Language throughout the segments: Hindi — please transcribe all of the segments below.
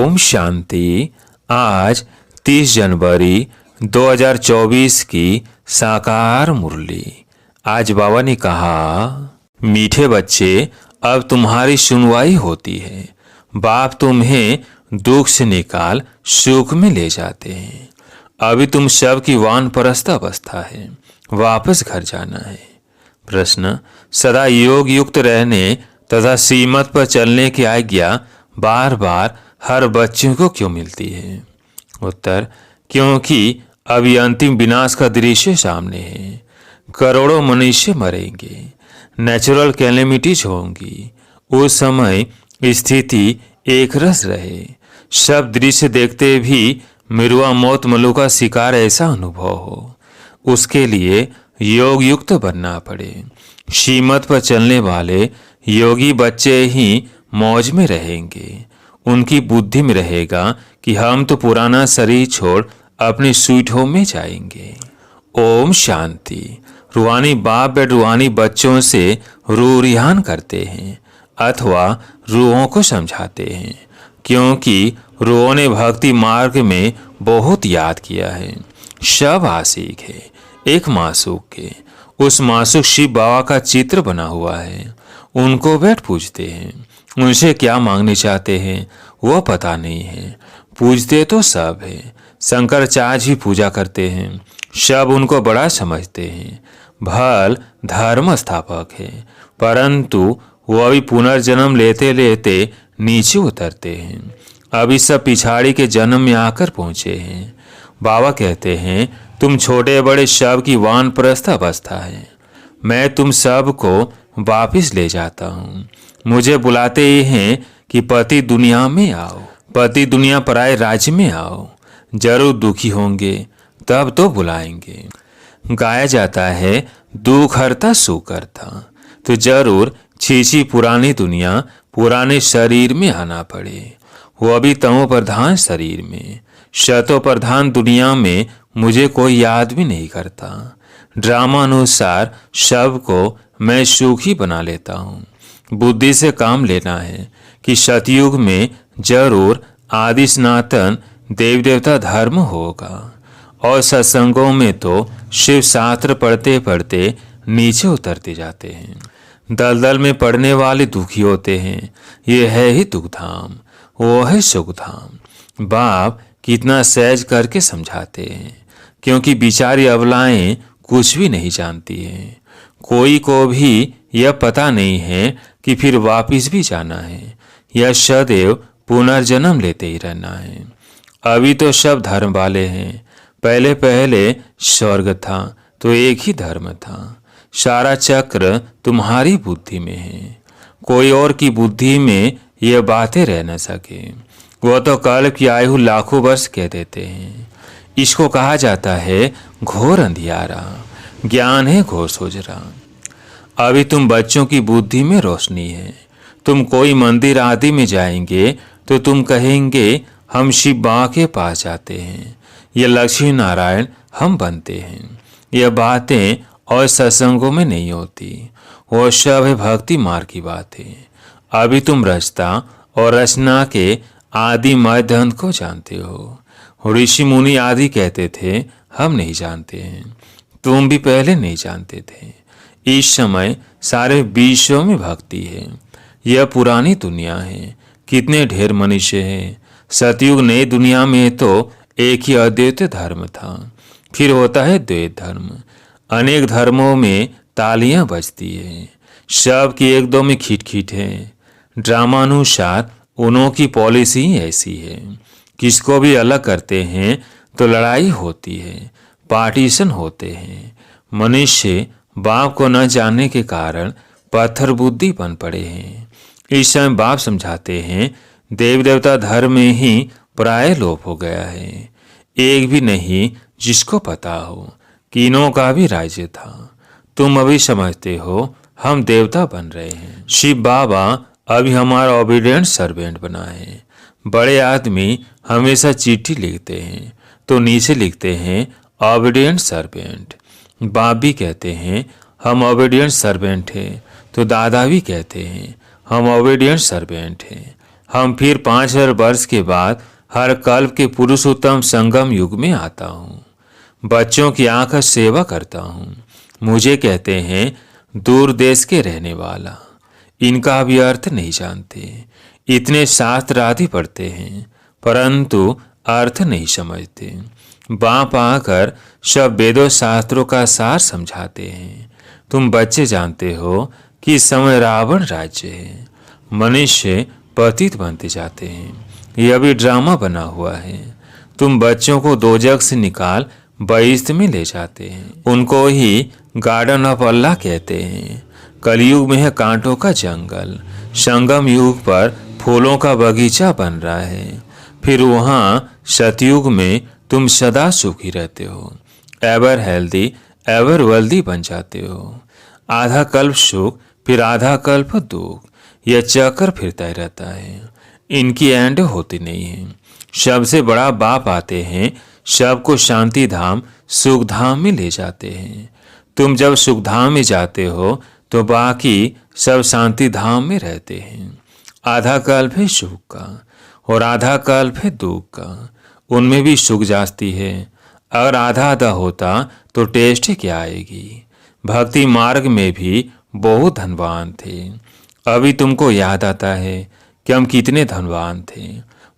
ओम शांति। आज 30 जनवरी 2024 की साकार मुरली। आज बाबा ने कहा, मीठे बच्चे, अब तुम्हारी सुनवाई होती है। बाप तुम्हें दुख से निकाल सुख में ले जाते हैं। अभी तुम सब की वानप्रस्थ अवस्था है, वापस घर जाना है। प्रश्न, सदा योग युक्त रहने तथा सीमत पर चलने की आज्ञा बार बार हर बच्चे को क्यों मिलती है? उत्तर, क्योंकि अभी अंतिम विनाश का दृश्य सामने है। करोड़ों मनुष्य मरेंगे, नेचुरल कैलेमिटीज होंगी। उस समय स्थिति एक रस रहे, सब दृश्य देखते भी मिरुआ मौत मलु का शिकार ऐसा अनुभव हो, उसके लिए योग युक्त बनना पड़े। श्रीमत पर चलने वाले योगी बच्चे ही मौज में रहेंगे। उनकी बुद्धि में रहेगा कि हम तो पुराना शरीर छोड़ अपने स्वीट होम में जाएंगे। ओम शांति। रूहानी बाप व रूहानी बच्चों से रूह रिहान करते हैं अथवा रूहों को समझाते हैं, क्योंकि रूहों ने भक्ति मार्ग में बहुत याद किया है। सब आशिक है, एक मासूक के। उस मासूक शिव बाबा का चित्र बना हुआ है। उनको बैठ पूजते हैं। उनसे क्या मांगने चाहते हैं वो पता नहीं है। पूजते तो सब है। शंकराचार्य ही पूजा करते हैं। सब उनको बड़ा समझते हैं। भल धर्म स्थापक है, परंतु वो अभी पुनर्जन्म लेते लेते नीचे उतरते हैं। अभी सब पिछाड़ी के जन्म में आकर पहुंचे हैं। बाबा कहते हैं, तुम छोटे बड़े सब की वानप्रस्थ अवस्था है। मैं तुम सब को वापिस ले जाता हूँ। मुझे बुलाते ही हैं कि पति दुनिया में आओ, पति दुनिया पराए राज्य में आओ। जरूर दुखी होंगे, तब तो बुलाएंगे। गाया जाता है, दुख हरता सुख हरता। तो जरूर छीछी पुरानी दुनिया पुराने शरीर में आना पड़े। वो अभी तमो प्रधान शरीर में, शतो प्रधान दुनिया में मुझे कोई याद भी नहीं करता। ड्रामा अनुसार सबको मैं सुखी बना लेता हूँ। बुद्धि से काम लेना है कि सतयुग में जरूर आदि सनातन देव देवता धर्म होगा। और सत्संगों में तो शिव शास्त्र पढ़ते पढ़ते नीचे उतरते जाते हैं। दलदल में पड़ने वाले दुखी होते हैं। ये है ही दुखधाम, वो है सुखधाम। बाप कितना सहज करके समझाते हैं, क्योंकि बिचारी अबलाएं कुछ भी नहीं जानती हैं। कोई को भी यह पता नहीं है कि फिर वापिस भी जाना है या सदैव पुनर्जन्म लेते ही रहना है। अभी तो सब धर्म वाले हैं। पहले पहले स्वर्ग था तो एक ही धर्म था। सारा चक्र तुम्हारी बुद्धि में है। कोई और की बुद्धि में यह बातें रह न सके। वो तो कल्प की आयु लाखों वर्ष कह देते हैं। इसको कहा जाता है घोर अंधियारा। ज्ञान है घोर सोजरा। अभी तुम बच्चों की बुद्धि में रोशनी है। तुम कोई मंदिर आदि में जाएंगे तो तुम कहेंगे, हम शिव बाबा के पास जाते हैं, ये लक्ष्मी नारायण हम बनते हैं। यह बातें और सत्संगों में नहीं होती। वो सब है भक्ति मार्ग की बातें। अभी तुम रचता और रचना के आदि मध्य अंत को जानते हो। ऋषि मुनि आदि कहते थे, हम नहीं जानते हैं। तुम भी पहले नहीं जानते थे। इस समय सारे विश्व में भक्ति है। यह पुरानी दुनिया है। कितने ढेर मनुष्य हैं। सतयुग नई दुनिया में तो एक ही अद्वैत धर्म था। फिर होता है द्वैत धर्म। अनेक धर्मों में तालियां बजती है। सब की एक दो में खिटखिट है। ड्रामानुसार उनों की पॉलिसी ऐसी है। किसको भी अलग करते हैं तो लड़ाई होती है, पार्टीशन होते हैं। मनुष्य बाप को न जानने के कारण पत्थर बुद्धि बन पड़े हैं। इस समय बाप समझाते हैं, देव देवता धर्म में ही प्राय लोप हो गया है। एक भी नहीं जिसको पता हो किनों का भी राज्य था। तुम अभी समझते हो हम देवता बन रहे हैं। शिव बाबा अभी हमारा ओबीडिएंट सर्वेंट बना है। बड़े आदमी हमेशा चिट्ठी लिखते हैं तो नीचे लिखते हैं ओबीडिएंट सर्वेंट। बाप भी कहते हैं हम ओबीडिएंट सर्वेंट हैं, तो दादा भी कहते हैं हम ओबीडिएंट सर्वेंट हैं। हम फिर 5000 वर्ष के बाद हर कल्प के पुरुषोत्तम संगम युग में आता हूँ। बच्चों की आंख सेवा करता हूँ। मुझे कहते हैं दूर देश के रहने वाला। इनका भी अर्थ नहीं जानते। इतने शास्त्र आदि पढ़ते हैं परंतु अर्थ नहीं समझते। बाप आकर सब वेदों शास्त्रों का सार समझाते हैं। तुम बच्चे जानते हो कि इस समय रावण राज्य है। मनुष्य पतित बनते जाते हैं। यह भी ड्रामा बना हुआ है। तुम बच्चों को दोजख से निकाल बहिश्त में ले जाते हैं। उनको ही गार्डन ऑफ अल्लाह कहते हैं। कलयुग में है कांटों का जंगल। संगम युग पर फूलों का बगीचा बन रहा है। फिर वहाँ सतयुग में तुम सदा सुखी रहते हो, एवर हेल्दी एवर वेल्दी बन जाते हो। आधा कल्प सुख फिर आधा कल्प दुख, यह चक्कर फिरता ही रहता है। इनकी एंड होती नहीं है। सबसे बड़ा बाप आते हैं, सबको शांति धाम सुख धाम में ले जाते हैं। तुम जब सुख धाम में जाते हो तो बाकी सब शांति धाम में रहते हैं। आधा कल्प है सुख का और आधा कल्प है दुख का। उनमें भी सुख जाती है। अगर आधा आधा होता तो टेस्ट क्या आएगी। भक्ति मार्ग में भी बहुत धनवान थे। अभी तुमको याद आता है कि हम कितने धनवान थे।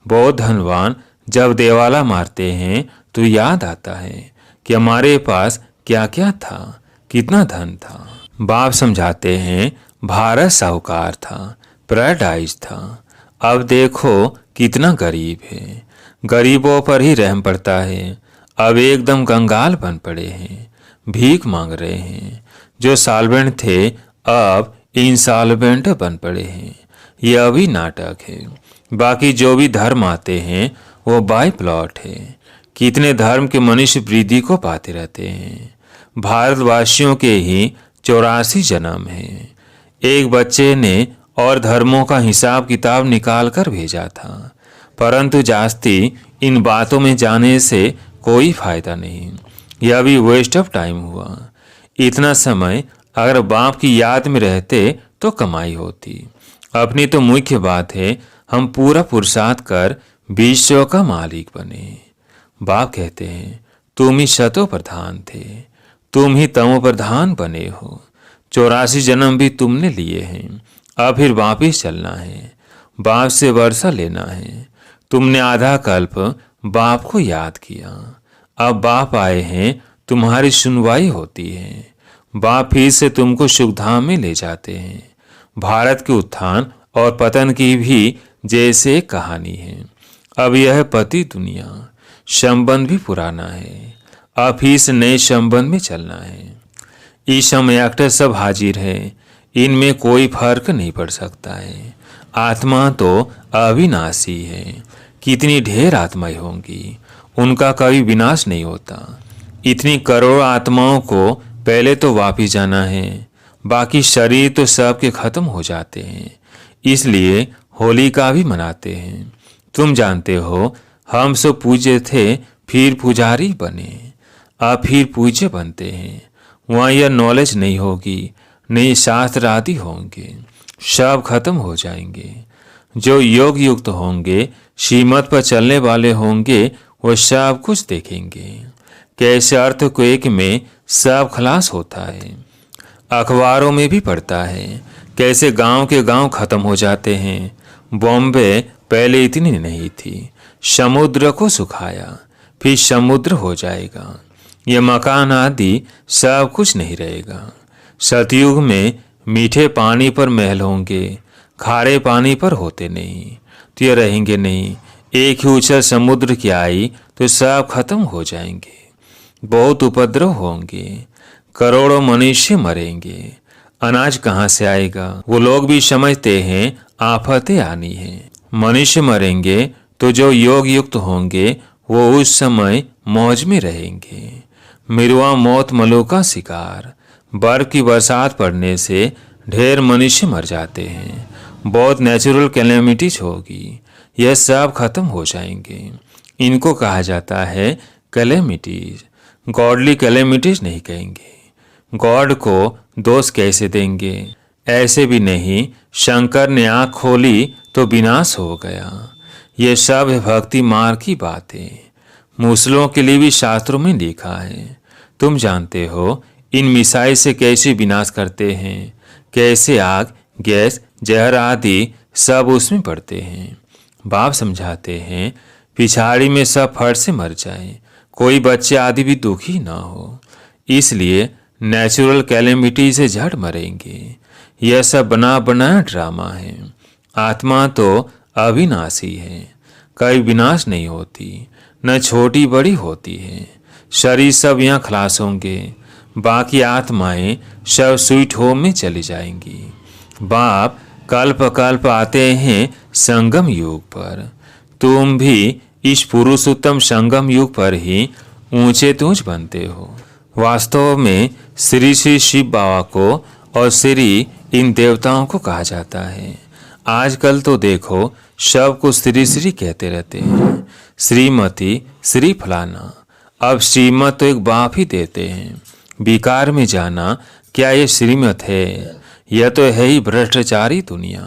बहुत धनवान जब देवाला मारते हैं तो याद आता है कि हमारे पास क्या क्या था, कितना धन था। बाप समझाते हैं भारत साहूकार था, पैराडाइज था। अब देखो कितना गरीब है। गरीबों पर ही रहम पड़ता है। अब एकदम कंगाल बन पड़े हैं, भीख मांग रहे हैं। जो सॉल्वेंट थे अब इंसॉल्वेंट बन पड़े हैं। यह भी नाटक है। बाकी जो भी धर्म आते हैं वो बाय प्लॉट है। कितने धर्म के मनुष्य वृद्धि को पाते रहते हैं। भारतवासियों के ही 84 जन्म हैं। एक बच्चे ने और धर्मों का हिसाब किताब निकाल कर भेजा था, परंतु जास्ती इन बातों में जाने से कोई फायदा नहीं। यह भी वेस्ट ऑफ टाइम हुआ। इतना समय अगर बाप की याद में रहते तो कमाई होती। अपनी तो मुख्य बात है हम पूरा पुरुषार्थ कर विश्व का मालिक बने। बाप कहते हैं तुम ही शतो प्रधान थे, तुम ही तमो प्रधान बने हो। 84 जन्म भी तुमने लिए हैं। अब फिर वापिस चलना है, बाप से वर्षा लेना है। तुमने आधा कल्प बाप को याद किया। अब बाप आए हैं, तुम्हारी सुनवाई होती है। बाप फिर से तुमको सुखधाम में ले जाते हैं। भारत के उत्थान और पतन की भी जैसे एक कहानी है। अब यह पति दुनिया, संबंध भी पुराना है। अब फिर से नए संबंध में चलना है। इस समय एक्टर सब हाजिर है। इनमें कोई फर्क नहीं पड़ सकता है। आत्मा तो अविनाशी है। कितनी ढेर आत्माएं होंगी, उनका कभी विनाश नहीं होता। इतनी करोड़ आत्माओं को पहले तो वापिस जाना है। बाकी शरीर तो सबके खत्म हो जाते हैं। इसलिए होली का भी मनाते हैं। तुम जानते हो हम सब पूज्य थे, फिर पुजारी बने, अब फिर पूज्य बनते हैं। वहाँ यह नॉलेज नहीं होगी, नहीं शास्त्र आदि होंगे, सब खत्म हो जाएंगे। जो योग युक्त होंगे, श्रीमत पर चलने वाले होंगे, वो सब कुछ देखेंगे। कैसे अर्थक्वेक में सब खलास होता है। अखबारों में भी पढ़ता है कैसे गांव के गांव खत्म हो जाते हैं। बॉम्बे पहले इतनी नहीं थी। समुद्र को सुखाया, फिर समुद्र हो जाएगा। ये मकान आदि सब कुछ नहीं रहेगा। सतयुग में मीठे पानी पर महल होंगे, खारे पानी पर होते नहीं, तो ये रहेंगे नहीं। एक ही उछल समुद्र की आई तो सब खत्म हो जाएंगे। बहुत उपद्रव होंगे, करोड़ों मनुष्य मरेंगे। अनाज कहाँ से आएगा? वो लोग भी समझते हैं आफतें आनी है। मनुष्य मरेंगे तो जो योग युक्त होंगे वो उस समय मौज में रहेंगे। मिरुआ मौत मलो का शिकार। बर्फ की बरसात पड़ने से ढेर मनुष्य मर जाते हैं। बहुत नेचुरल कैलेमिटीज होगी, यह सब खत्म हो जाएंगे। इनको कहा जाता है कैलेमिटीज। गॉडली कैलेमिटीज नहीं कहेंगे। गॉड को दोष कैसे देंगे? ऐसे भी नहीं। शंकर ने आँख खोली तो विनाश हो गया। ये सब है भक्ति मार्ग की बातें। मुसलों के लिए भी शास्त्रों में लिखा है। तुम जानते हो इन मिसाइल से कैसे विनाश करते हैं, कैसे आग, गैस, जहर आदि सब उसमें पड़ते हैं। बाप समझाते हैं पिछाड़ी में सब फट से मर जाए, कोई बच्चे आदि भी दुखी ना हो। इसलिए नेचुरल कैलेमिटी से झट मरेंगे। यह सब बना बनाया ड्रामा है। आत्मा तो अविनाशी है, कभी विनाश नहीं होती, न छोटी बड़ी होती है। शरीर सब यहाँ खलास होंगे, बाकी आत्माएं सब स्वीट होम में चली जाएंगी। बाप कल्प कल्प आते हैं संगम युग पर। तुम भी इस पुरुषोत्तम संगम युग पर ही ऊंचे तूंच बनते हो। वास्तव में श्री श्री शिव बाबा को और श्री इन देवताओं को कहा जाता है। आजकल तो देखो सबको श्री श्री कहते रहते हैं, श्रीमती, श्री फलाना। अब श्रीमत तो एक बाप ही देते हैं। विकार में जाना क्या ये श्रीमत है? यह तो है ही भ्रष्टाचारी दुनिया।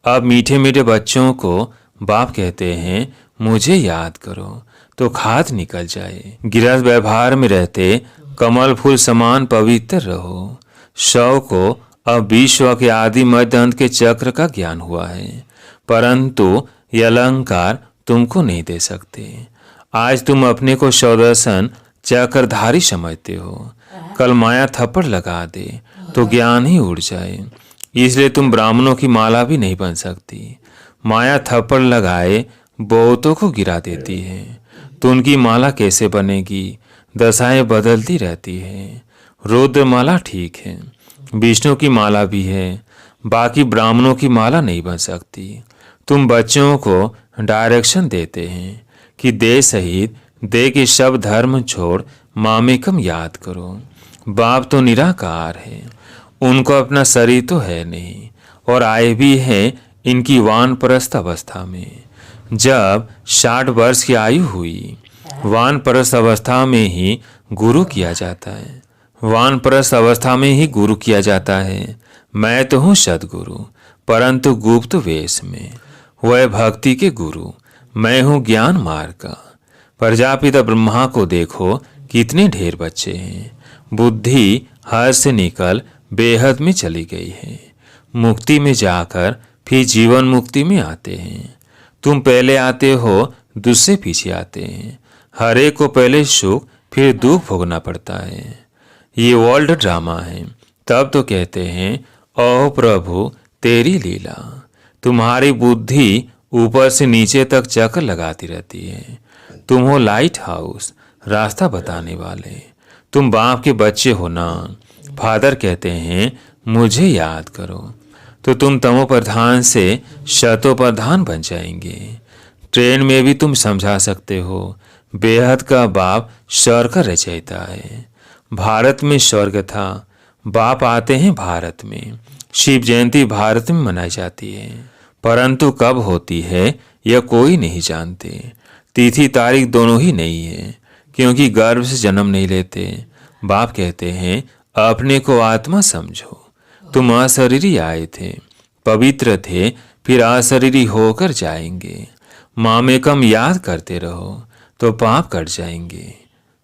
अब मीठे मीठे बच्चों को बाप कहते हैं मुझे याद करो, तो खाद निकल जाए। गृहस्थ व्यवहार में रहते कमल फूल समान पवित्र रहो। शव को अब विश्व के आदि मध्य अंत के चक्र का ज्ञान हुआ है, परंतु ये अलंकार तुमको नहीं दे सकते। आज तुम अपने को सौदर्शन चक्रधारी समझते हो, कल माया थप्पड़ लगा दे तो ज्ञान ही उड़ जाए। इसलिए तुम ब्राह्मणों की माला भी नहीं बन सकती। माया थप्पड़ लगाए बहुतों को गिरा देती है, तो उनकी माला कैसे बनेगी? दशाएं बदलती रहती है। रुद्र माला ठीक है, विष्णु की माला भी है, बाकी ब्राह्मणों की माला नहीं बन सकती। तुम बच्चों को डायरेक्शन देते हैं कि दे सहित दे के सब धर्म छोड़ मामेकम याद करो। बाप तो निराकार है, उनको अपना शरीर तो है नहीं, और आए भी हैं इनकी वानप्रस्थ अवस्था में। जब 60 वर्ष की आयु हुई, वानप्रस्थ अवस्था में ही गुरु किया जाता है। वानप्रस्थ अवस्था में ही गुरु किया जाता है। मैं तो हूँ सदगुरु, परंतु गुप्त वेश में। वह भक्ति के गुरु, मैं हूँ ज्ञान मार्ग का। प्रजापिता ब्रह्मा को देखो कितने ढेर बच्चे हैं। बुद्धि हद से निकल बेहद में चली गई है। मुक्ति में जाकर फिर जीवन मुक्ति में आते हैं। तुम पहले आते हो, दूसरे पीछे आते हैं। हर एक को पहले सुख फिर दुख भोगना पड़ता है। ये वर्ल्ड ड्रामा है। तब तो कहते हैं ओह प्रभु तेरी लीला। तुम्हारी बुद्धि ऊपर से नीचे तक चक्कर लगाती रहती है। तुम हो लाइट हाउस, रास्ता बताने वाले। तुम बाप के बच्चे हो ना। फादर कहते हैं मुझे याद करो, तो तुम तमो प्रधान से शतो प्रधान बन जाएंगे। ट्रेन में भी तुम समझा सकते हो बेहद का बाप स्वर्ग का रचयिता है। भारत में स्वर्ग था, बाप आते हैं भारत में। शिव जयंती भारत में मनाई जाती है, परंतु कब होती है यह कोई नहीं जानते। तिथि तारीख दोनों ही नहीं है, क्योंकि गर्भ से जन्म नहीं लेते। बाप कहते हैं अपने को आत्मा समझो। तुम अशरीरी आए थे, पवित्र थे, फिर अशरीरी होकर जाएंगे। मामेकम याद करते रहो तो पाप कट जाएंगे।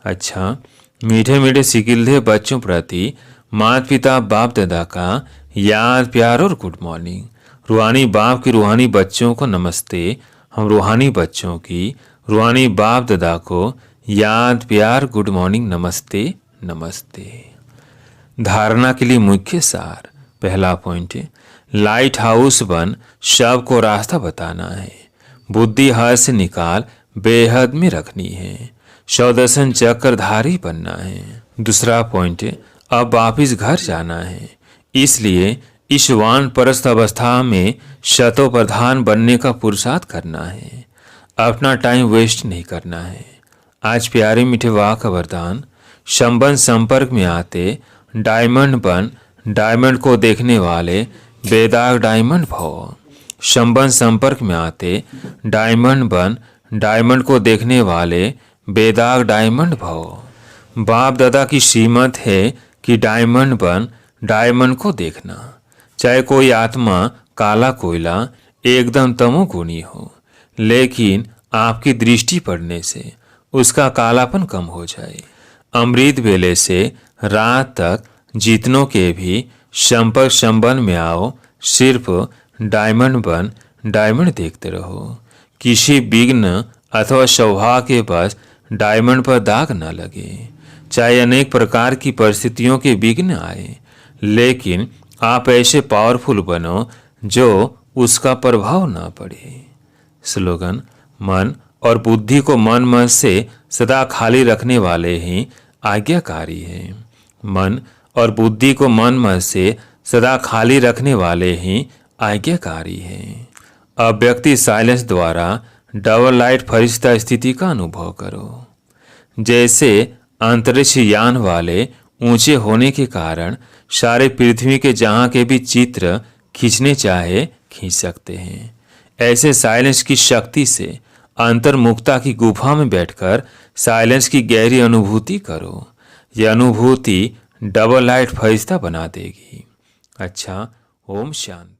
अच्छा, मीठे मीठे सिकिल्दे बच्चों प्रति माता पिता बाप दादा का याद प्यार और गुड मॉर्निंग। रूहानी बाप की रूहानी बच्चों को नमस्ते। हम रूहानी बच्चों की रूहानी बाप दादा को याद प्यार गुड मॉर्निंग नमस्ते नमस्ते। धारणा के लिए मुख्य सार। पहला पॉइंट है लाइट हाउस बन सबको रास्ता बताना है। बुद्धि हद से निकाल बेहद में रखनी है। सौदर्शन चक्रधारी बनना है। दूसरा पॉइंट है अब वापिस घर जाना है, इसलिए इस वानप्रस्थ अवस्था में शतो प्रधान बनने का पुरुषार्थ करना है। अपना टाइम वेस्ट नहीं करना है। आज प्यारे मीठे वाह का वरदान। संबंध संपर्क में आते डायमंड बन, डायमंड को देखने वाले बेदाग डायमंड भव। संबंध संपर्क में आते डायमंड बन, डायमंड को देखने वाले बेदाग डायमंड भव। बाप दादा की सीमत है कि डायमंड बन, डायमंड को देखना। चाहे कोई आत्मा काला कोयला एकदम तमोगुणी हो, लेकिन आपकी दृष्टि पड़ने से उसका कालापन कम हो जाए। अमृत वेले से रात तक जितनों के भी संपर्क संबंध में आओ, सिर्फ डायमंड देखते रहो। किसी विघ्न अथवा सौभाग्य के पास डायमंड पर दाग न लगे। चाहे अनेक प्रकार की परिस्थितियों के विघ्न आए, लेकिन आप ऐसे पावरफुल बनो जो उसका प्रभाव ना पड़े। स्लोगन: मन और बुद्धि को मन मन से सदा खाली रखने वाले ही आज्ञाकारी हैं। मन और बुद्धि को मन मन से सदा खाली रखने वाले ही आज्ञाकारी हैं। अब व्यक्ति साइलेंस द्वारा डबल लाइट फरिश्ता स्थिति का अनुभव करो। जैसे अंतरिक्ष यान वाले ऊंचे होने के कारण सारे पृथ्वी के जहां के भी चित्र खींचने चाहे खींच सकते हैं, ऐसे साइलेंस की शक्ति से अंतर्मुखता की गुफा में बैठकर साइलेंस की गहरी अनुभूति करो। यह अनुभूति डबल लाइट फरिश्ता बना देगी। अच्छा, ओम शांति।